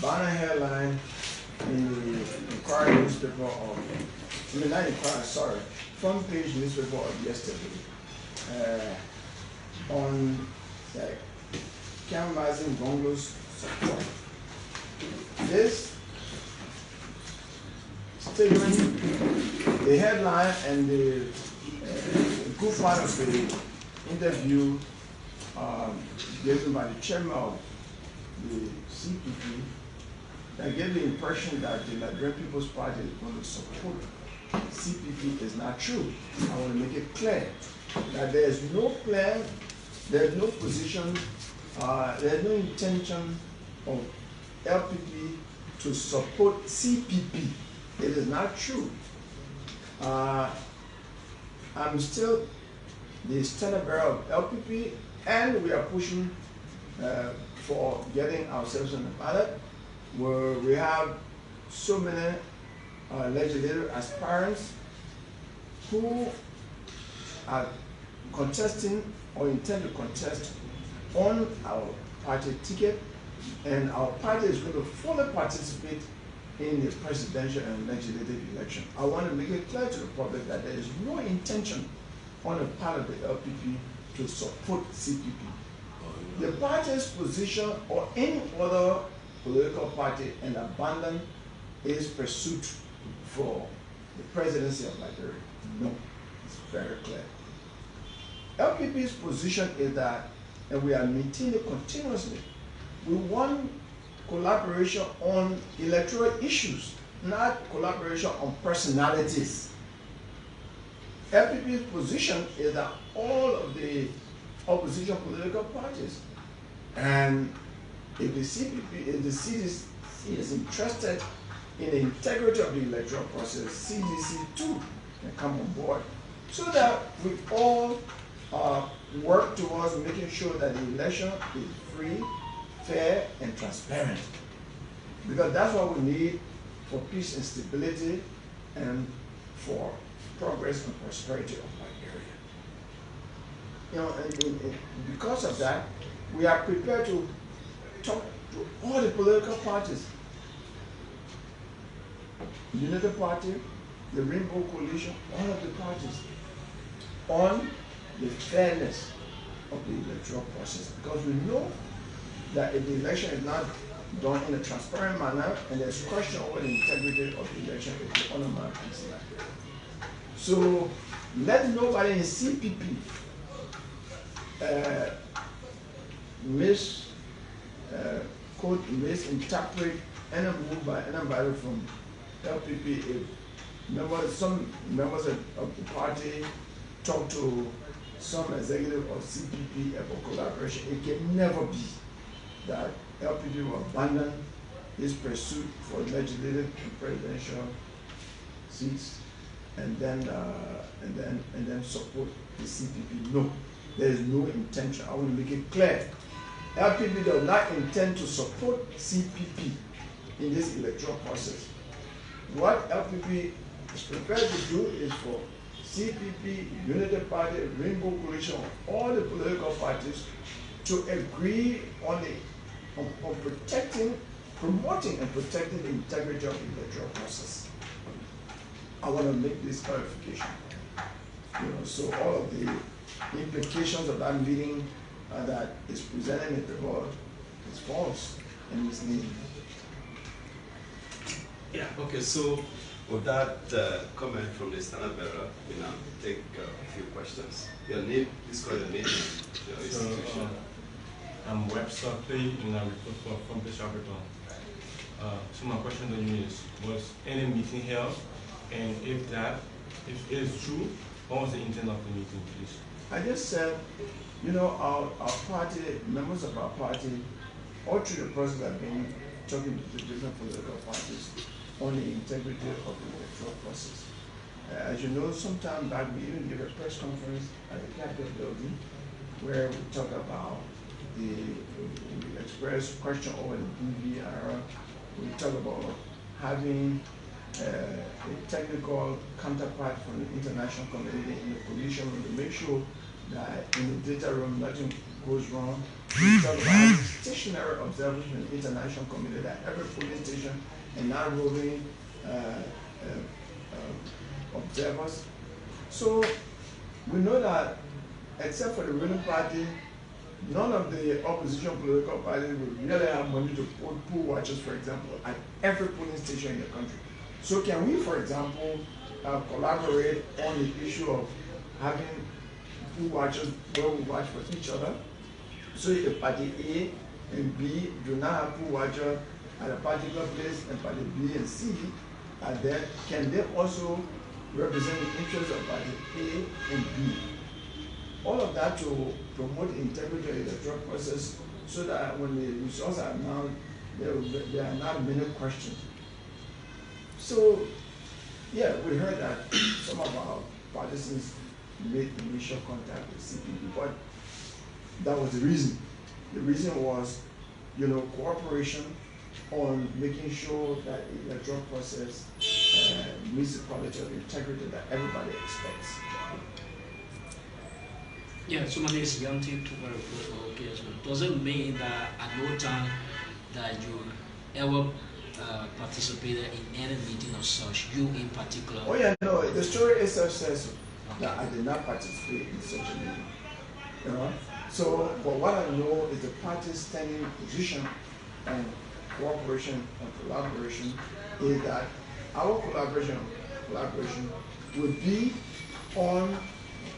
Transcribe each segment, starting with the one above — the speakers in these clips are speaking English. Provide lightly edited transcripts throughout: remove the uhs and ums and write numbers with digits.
banner headline in the Inquirer newspaper of, I mean not Inquirer, sorry, front page newspaper of yesterday on Tiawan Saye Gongloe's support. This statement, the headline and the good part of the interview given by the chairman of the CPP that gave the impression that the Nigerian People's Party is going to support CPP is not true. I want to make it clear that there is no plan, there is no position, there is no intention of LPP to support CPP. It is not true. I'm still the standard bearer of LPP, and we are pushing for getting ourselves on the ballot, where we have so many legislative aspirants who are contesting or intend to contest on our party ticket, and our party is going to fully participate in the presidential and legislative election. I want to make it clear to the public that there is no intention on the part of the LPP to support CPP. The party's position or any other political party and abandon is pursuit for the presidency of Nigeria. No, it's very clear. LPP's position is that, and we are maintaining it continuously, we want collaboration on electoral issues, not collaboration on personalities. LPP's position is that all of the opposition political parties, and if the CPP, if the CDC is interested in the integrity of the electoral process, CDC too can come on board, so that we all work towards making sure that the election is free, fair, and transparent. Because that's what we need for peace and stability and for progress and prosperity of Nigeria. You know, and because of that, we are prepared to talk to all the political parties, the Unity Party, the Rainbow Coalition, all of the parties, on the fairness of the electoral process. Because we know that if the election is not done in a transparent manner, and there's question over the integrity of the election, it will undermine peace in Nigeria. So let nobody in CPP misinterpret any move by anybody from LPP. If some members of the party talk to some executive of CPP about collaboration, it can never be that LPP will abandon its pursuit for legislative and presidential seats and then support the CPP. No, there is no intention. I want to make it clear. LPP does not intend to support CPP in this electoral process. What LPP is prepared to do is for CPP, Unity Party, Rainbow Coalition, all the political parties to agree on promoting and protecting the integrity of the electoral process. I want to make this clarification. You know, so all of the implications of that meeting that is presented in the report is false and misleading. Yeah, okay, so with that comment from the standard bearer, we now take a few questions. Your name, please call your name, your institution. I'm Webster Clay, and I report for Front Page Capital. So my question to you is, was any meeting held? And if it is true, what was the intent of the meeting, please? I just said, you know, our party, members of our party, all through the process have been talking to the different political parties on the integrity of the electoral process. As you know, sometime back we even gave a press conference at the Capitol building where we talk about we express question over the DVR. We talk about having a technical counterpart from the international community in the coalition room to make sure that in the data room nothing goes wrong. We talk about stationary observers from the international community that every polling station and not roving observers. So we know that except for the ruling party, none of the opposition political parties will really have money to put poll watchers, for example, at every polling station in the country. So can we, for example, collaborate on the issue of having poll watchers where we watch for each other? So if party A and B do not have poll watcher at a particular place and party B and C, then can they also represent the interests of party A and B? All of that to promote integrity of the electoral process so that when the results are announced, there are not many questions. So, yeah, we heard that some of our partisans made initial contact with CPP, but that was the reason. The reason was, cooperation on making sure that the electoral process meets the quality of integrity that everybody expects. Yeah, so my name is Yanti. Okay, as well. Does it mean that at no time that you ever participated in any meeting of such, you in particular? Oh yeah, no, the story itself says that I did not participate in such a meeting. So, but what I know is the party's standing position and cooperation and collaboration is that our collaboration will be on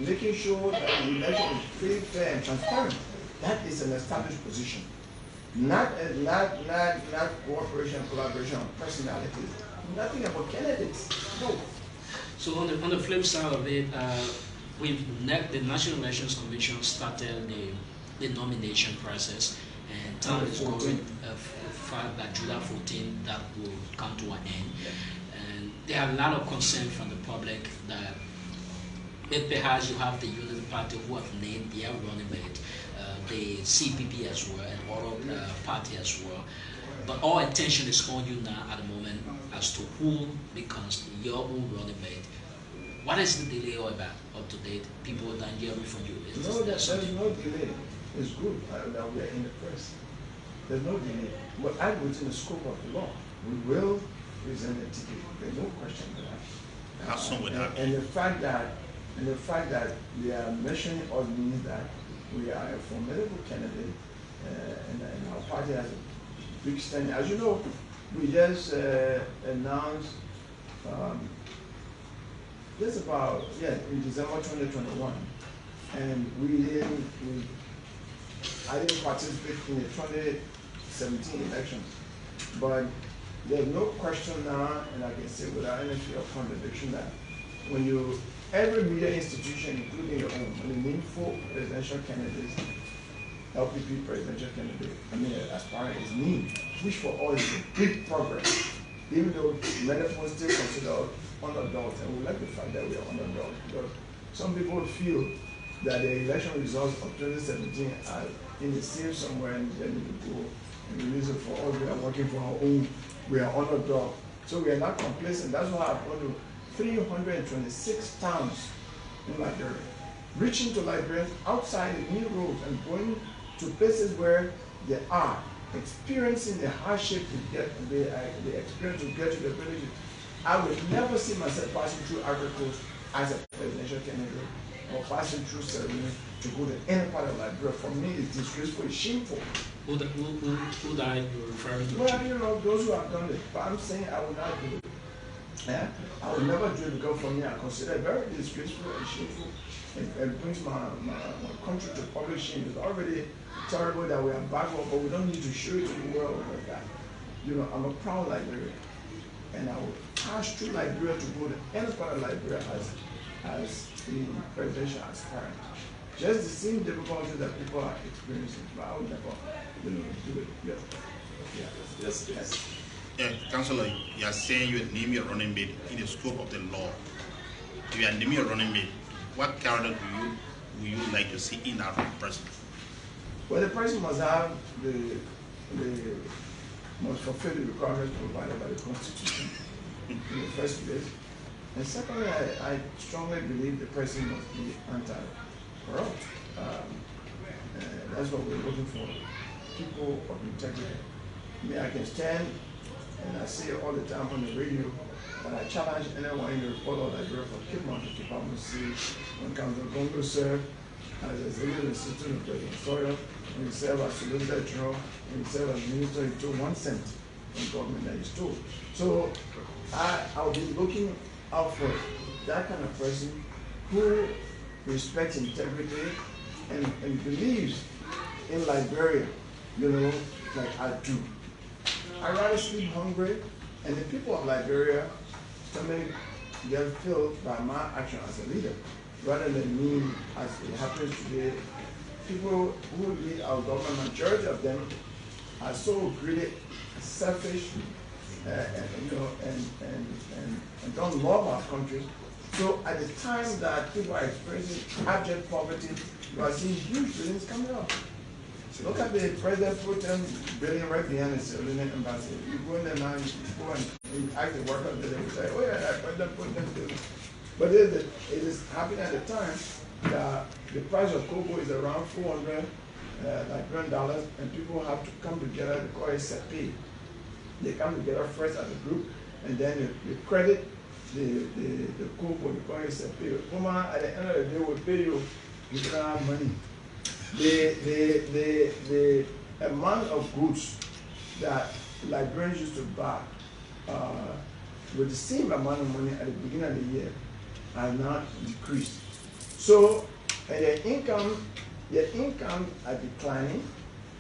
making sure that the election is free, fair, and transparent. That is an established position. Not cooperation, collaboration on personalities. Nothing about candidates. No. So on the flip side of it, the National Elections Commission started the nomination process, and time is going fact that July 14 that will come to an end. And there are a lot of concern from the public that perhaps you have the Unity Party who have named their running mate, the CPP as well, and other party as well. But all attention is on you now at the moment as to who becomes your own running mate. What is the delay all about up to date? People are not hearing from you. There's no delay. It's good that we are in the press. There's no delay. But within the scope of the law, we will present a ticket. There's no question to that. How soon would that be? And the fact that we are mentioning us means that we are a formidable candidate, and our party has a big standing. As you know, we just announced just about in December 2021, and I didn't participate in the 2017 elections, but there's no question now, and I can say without any fear of contradiction that when every media institution, including your own, when they name 4 presidential candidates, LPP presidential candidate, aspirant is named, which for all is a big progress, even though many people still consider underdogs, and we like the fact that we are underdogs, because some people feel that the election results of 2017 are in the safe somewhere and then we go. And the reason for all we are working for our own, we are underdog. So we are not complacent. That's why I've gone to 326 towns in Liberia, reaching to Liberians outside the new roads and going to places where they are experiencing the hardship to get the experience to get to the villages. I would never see myself passing through Ivory Coast as a presidential candidate or passing through ceremony to go to any part of Liberia. For me, it's disgraceful, it's shameful. Who that you're referring to? Well, those who have done it. But I'm saying I will not do it. Yeah? I will never do it because for me, I consider it very disgraceful and shameful. It brings my country to public shame. It's already terrible that we are backward, but we don't need to show it to the world like that. I'm a proud Liberian, and I will pass through Liberia to go to any part of Liberia as the presidential aspirant. Just the same difficulty that people are experiencing, but I would never, do it. Yes. Yeah, Councillor, you are saying you name your running mate in the scope of the law. If you are naming your running mate, what character would you like to see in that person? Well, the person must have must fulfill the requirements provided by the Constitution in the first place. And secondly, I strongly believe the person must be anti-corrupt. That's what we're looking for. People of integrity. I can stand and I say it all the time on the radio, but I challenge anyone in the report of Liberia for Kipman to keep up with see when Council Gongloe served as executive assistant of President Sawyer, when he served as Solicitor General, when he served as minister, he took 1 cent from government that he stole. So I'll be looking out for that kind of person who respects integrity and believes in Liberia, like I do. I rather sleep hungry, and the people of Liberia stomach get filled by my action as a leader, rather than me as it happens today. People who lead our government, majority of them are so greedy, selfish, and don't love our country. So at the time that people are experiencing abject poverty, you are seeing huge buildings coming up. Look at the President pro tem building right behind the Syrian embassy. You go in there now, you go and ask the workers, they will say, oh yeah, that President pro tem building. But it is happening at the time that the price of cocoa is around $400 Liberian, and people have to come together, they call it SEPI. They come together first as a group, and then they credit the cocoa, they call it SEPI. At the end of the day, will pay you don't have money. The amount of goods that Liberians used to buy with the same amount of money at the beginning of the year are now decreased. So their income are declining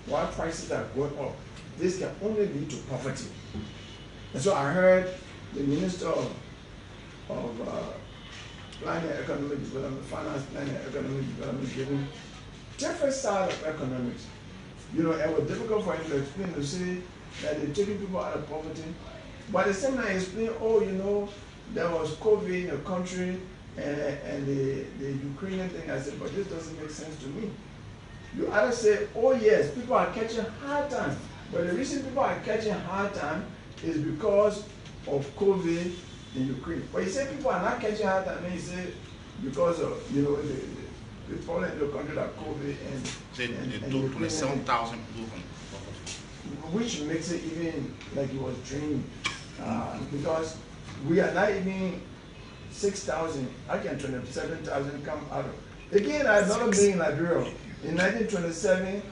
while prices are going up. This can only lead to poverty. And so I heard the Minister of Planning and Economic Development, Finance, Planning and Economic Development giving different side of economics. It was difficult for him to explain, to say that they're taking people out of poverty. But at the same time, explain, there was COVID in the country and the Ukrainian thing. I said, but this doesn't make sense to me. You either say, oh yes, people are catching hard time. But the reason people are catching hard time is because of COVID in Ukraine. But you say people are not catching hard time, and you say because of, the problem in the country that COVID and 27,000 people. Which makes it even like it was draining. Because we are not even 6,000, I can 27,000 come out of. Again, I've not been in Liberia. In 1927,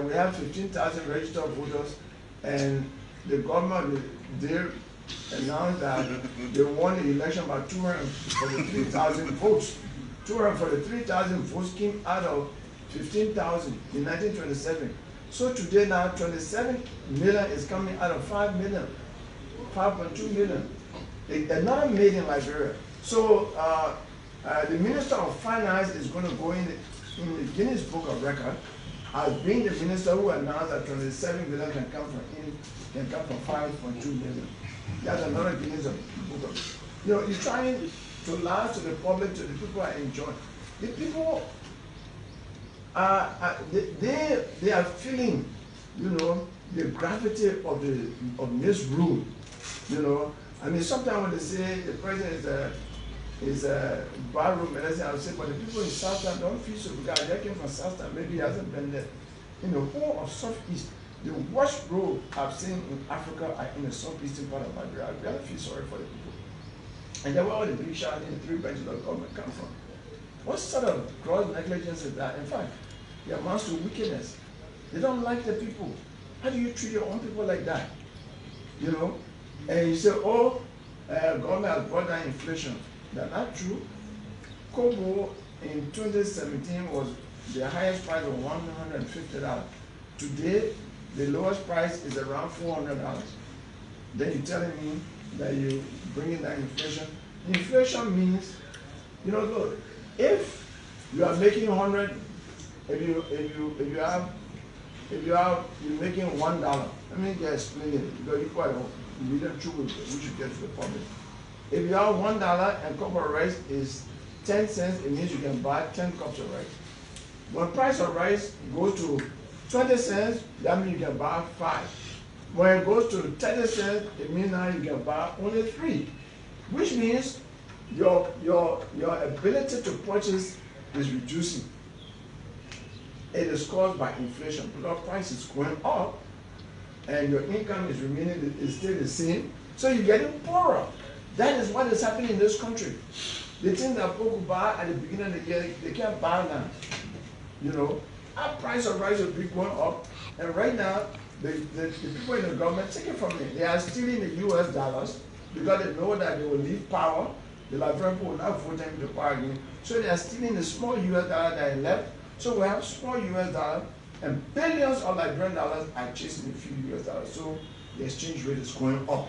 we have 15,000 registered voters, and the government, they announced that they won the election by 243,000 votes. 243,000 votes came out of 15,000 in 1927. So today now, 27 million is coming out of 5 million, 5.2 million. Another made in Liberia. So the Minister of Finance is going to go in the Guinness Book of Record as being the minister who announced that 27 million can come from 5.2 million. That's another Guinness Book of. You're trying to lie to the public, to the people who are enjoying. The people they are feeling, the gravity of misrule. Sometimes when they say the president is a barroom medicine, I would say, but the people in Southern don't feel so because they came from Southern, maybe he hasn't been there. In the whole of Southeast, the worst road I've seen in Africa are in the southeastern part of Liberia. I really feel sorry for the people. And then where all the big shots in the 3 branches of government come from. What sort of gross negligence is that? In fact, it amounts to wickedness. They don't like the people. How do you treat your own people like that? And you say, government has brought down inflation. That's not true. Cocoa in 2017 was the highest price of $150. Today, the lowest price is around $400. Then you're telling me that you're bringing down inflation. Inflation means, look, if you are making 100, you're making $1. Let me just explain it because you quite we don't true we should get to the public. If you have $1 and cup of rice is 10 cents, it means you can buy 10 cups of rice. When price of rice goes to 20 cents, that means you can buy 5. When it goes to 30 cents, it means now you can buy only 3. Which means your ability to purchase is reducing. it is caused by inflation. Because price is going up, and your income is remaining is still the same, so you're getting poorer. That is what is happening in this country. The things that people buy at the beginning of the year, they can't buy now. You know, our price of rice will be going up, and right now, the people in the government, take it from me, they are stealing the US dollars because they know that they will leave power. The Liberian people will not vote them into power again. So they are stealing the small US dollar that are left. So we have small US dollars, and billions of Liberian dollars are chasing a few US dollars. So the exchange rate is going up.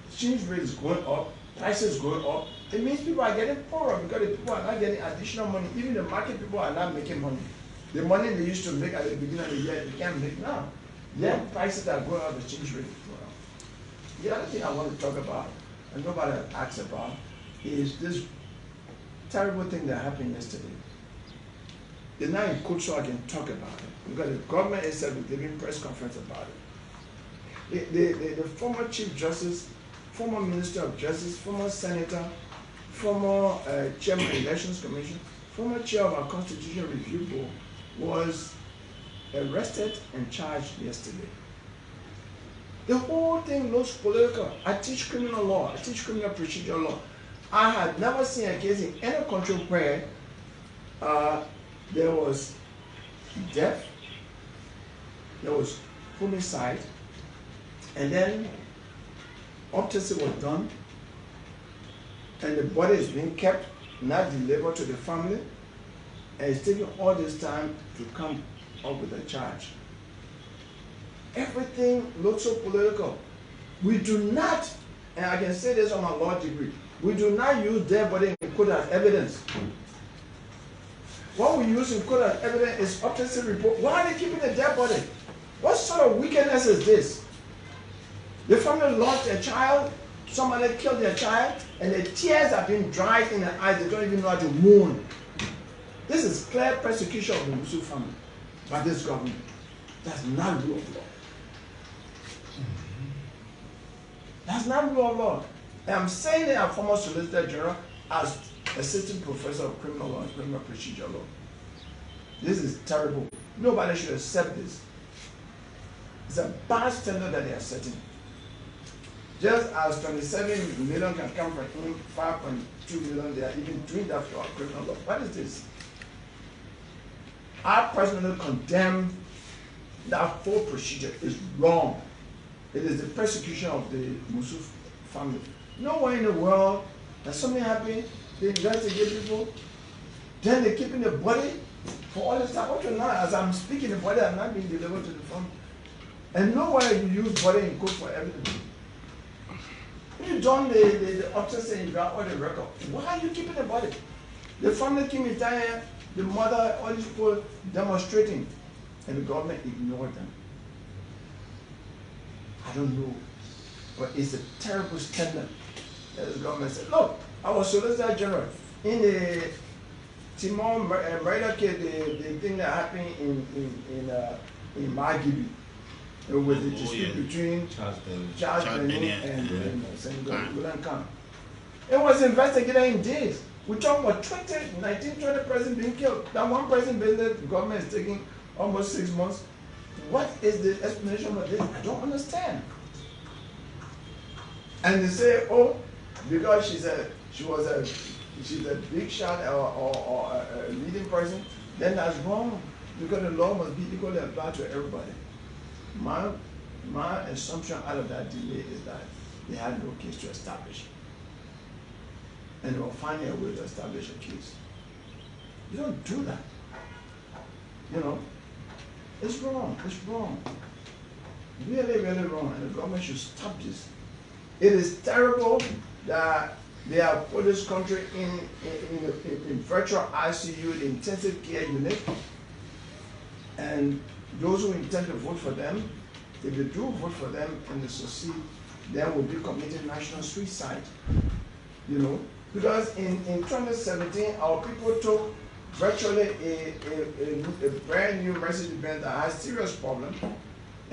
Exchange rate is going up, prices going up. It means people are getting poorer because the people are not getting additional money. Even the market people are not making money. The money they used to make at the beginning of the year, they can't make now. Then prices are going up, the exchange rate is going up. The other thing I want to talk about, and nobody asks about, is this terrible thing that happened yesterday. It's not in court, so I can talk about it, because the government itself is giving press conference about it. The former Chief Justice, former Minister of Justice, former Senator, former Chairman of the Elections Commission, former Chair of our Constitutional Review Board was arrested and charged yesterday. The whole thing looks political. I teach criminal law, I teach criminal procedure law. I had never seen a case in any country where there was death, there was homicide, and then autopsy was done, and the body is being kept, not delivered to the family, and it's taking all this time to come up with a charge. Everything looks so political. We do not, and I can say this on my law degree, we do not use dead body in court as evidence. What we use in court as evidence is autopsy report. Why are they keeping the dead body? What sort of wickedness is this? The family lost their child, somebody killed their child, and the tears have been dried in their eyes. They don't even know how to mourn. This is clear persecution of the Musu family by this government. That's not rule of law. That's not rule of law. And I'm saying that I'm former Solicitor General as Assistant Professor of Criminal Law and Criminal Procedure Law. This is terrible. Nobody should accept this. It's a bad standard that they are setting. Just as 27 million can come from him, 5.2 million, they are even doing that for our criminal law. What is this? I personally condemn that whole procedure. It's wrong. It is the persecution of the Musu family. Nowhere in the world that something happened, they investigate people, then they keep in the body for all this time. Up to now, as I'm speaking, the body has not been delivered to the family. And nowhere you use body in court for evidence. You done the autopsy and you got all the record. Why are you keeping the body? The family came in time, the mother, all these people demonstrating, and the government ignored them. I don't know, but it's a terrible standard that the government said. Look, I was Solicitor General in the Timon murder case, the thing that happened in Magibi. It was a dispute between Charles Benin and Senator Khan. It was investigated in days. We talk about 20 presidents being killed. That one president being there, the government is taking almost 6 months. What is the explanation of this? I don't understand. And they say, oh, because she's a big shot or a leading person, then that's wrong. Because the law must be equally applied to everybody. My assumption out of that delay is that they had no case to establish. And they were finding a way to establish a case. You don't do that. You know, it's wrong. It's wrong. Really, really wrong. And the government should stop this. It is terrible that they have put this country in virtual ICU, the intensive care unit. And those who intend to vote for them, if they do vote for them and they succeed, they will be committing national suicide. You know, because in 2017, our people took virtually a brand new Mercedes-Benz that has serious problems. And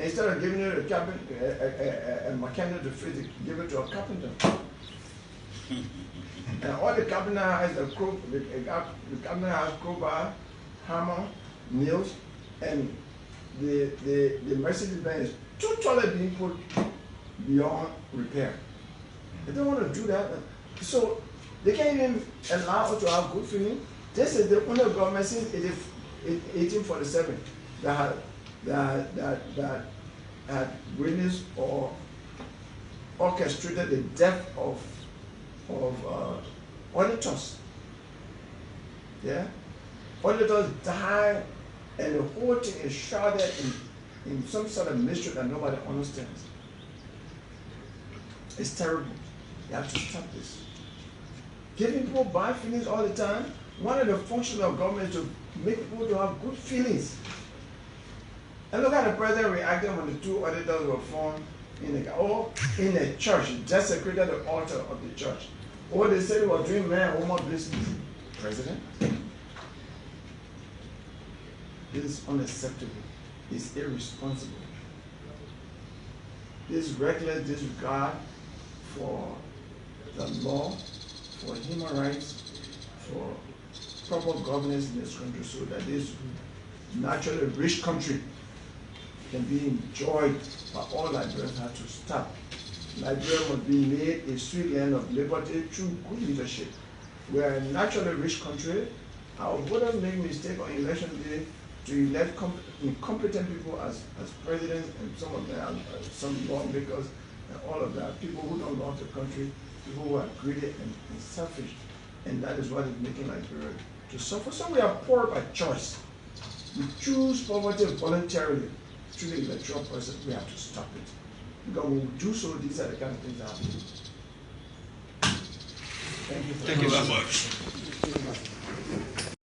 instead of giving it a mechanic to fix it, give it to a carpenter. And all the carpenter has the carpenter has crowbar, hammer, nails. and the Mercedes-Benz is totally being put beyond repair. They don't want to do that. So they can't even allow us to have good feeling. This is the only government since 1847 that had witnessed or orchestrated the death of auditors. Yeah? Auditors die, and the whole thing is shrouded in some sort of mystery that nobody understands. It's terrible. You have to stop this. Giving people bad feelings all the time. One of the functions of government is to make people to have good feelings. And look at the president reacting when the two auditors were found in a church, desecrated the altar of the church. Or they said they were doing man and woman business. President? This is unacceptable. It's irresponsible. This reckless disregard for the law, for human rights, for proper governance in this country, so that this naturally rich country can be enjoyed by all Liberians, have to stop. Liberia must be made a sweet land of liberty through good leadership. We are a naturally rich country. Our voters make mistake on election day to elect incompetent people as presidents, and some of them are some lawmakers and all of that. People who don't love the country, people who are greedy and selfish. And that is what is making Liberia to suffer. So we are poor by choice. We choose poverty voluntarily through the electoral process. We have to stop it. Because when we do so, these are the kind of things that happen. Thank you. Thank you so much.